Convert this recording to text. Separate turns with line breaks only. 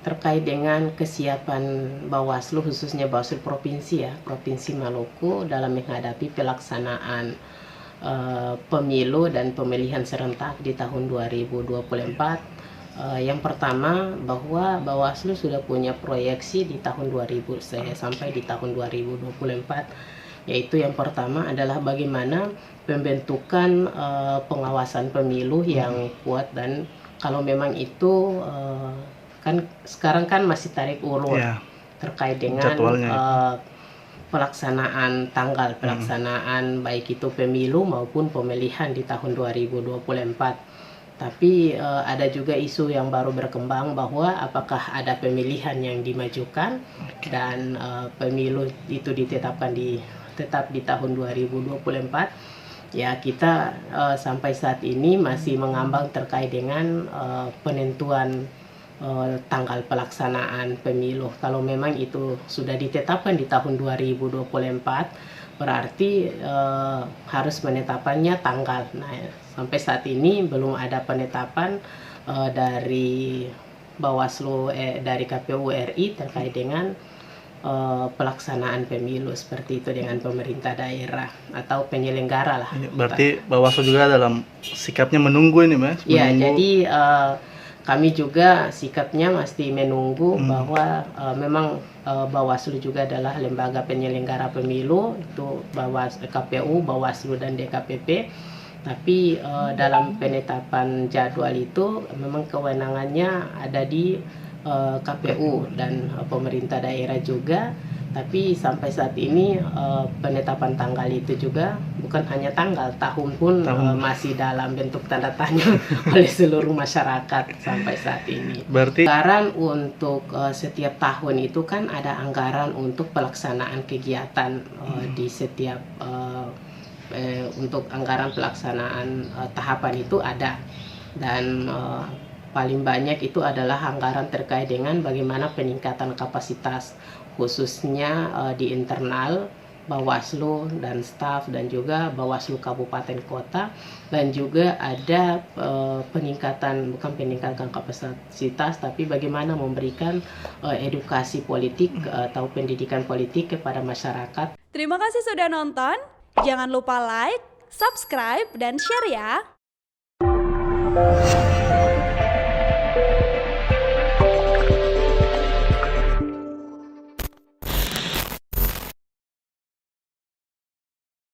terkait dengan kesiapan Bawaslu, khususnya Bawaslu Provinsi Provinsi Maluku dalam menghadapi pelaksanaan pemilu dan pemilihan serentak di tahun 2024. Yang pertama, bahwa Bawaslu sudah punya proyeksi di tahun 2000 sampai di tahun 2024, yaitu yang pertama adalah bagaimana pembentukan pengawasan pemilu yang kuat, dan kalau memang itu kan sekarang kan masih tarik ulur terkait dengan pelaksanaan tanggal pelaksanaan baik itu pemilu maupun pemilihan di tahun 2024. Tapi ada juga isu yang baru berkembang bahwa apakah ada pemilihan yang dimajukan dan pemilu itu tetap di tahun 2024. Ya, kita sampai saat ini masih mengambang terkait dengan penentuan tanggal pelaksanaan pemilu. Kalau memang itu sudah ditetapkan di tahun 2024, berarti harus menetapkannya tanggal. Nah, sampai saat ini belum ada penetapan dari Bawaslu dari KPU RI terkait dengan pelaksanaan pemilu seperti itu dengan pemerintah daerah atau penyelenggara lah.
Berarti Bawaslu juga dalam sikapnya menunggu ini, Mas?
Ya, jadi kami juga sikapnya mesti menunggu bahwa memang Bawaslu juga adalah lembaga penyelenggara pemilu, itu KPU, Bawaslu, dan DKPP. Tapi dalam penetapan jadwal itu memang kewenangannya ada di KPU dan pemerintah daerah juga. Tapi sampai saat ini penetapan tanggal itu juga bukan hanya tahun pun masih dalam bentuk tanda tanya oleh seluruh masyarakat sampai saat ini.
Berarti
anggaran untuk setiap tahun itu kan ada anggaran untuk pelaksanaan kegiatan di setiap untuk anggaran pelaksanaan tahapan itu ada, dan paling banyak itu adalah anggaran terkait dengan bagaimana peningkatan kapasitas khususnya di internal Bawaslu dan staf, dan juga Bawaslu Kabupaten Kota, dan juga ada bukan peningkatan kapasitas, tapi bagaimana memberikan edukasi politik atau pendidikan politik kepada masyarakat.
Terima kasih sudah nonton, jangan lupa like, subscribe, dan share ya.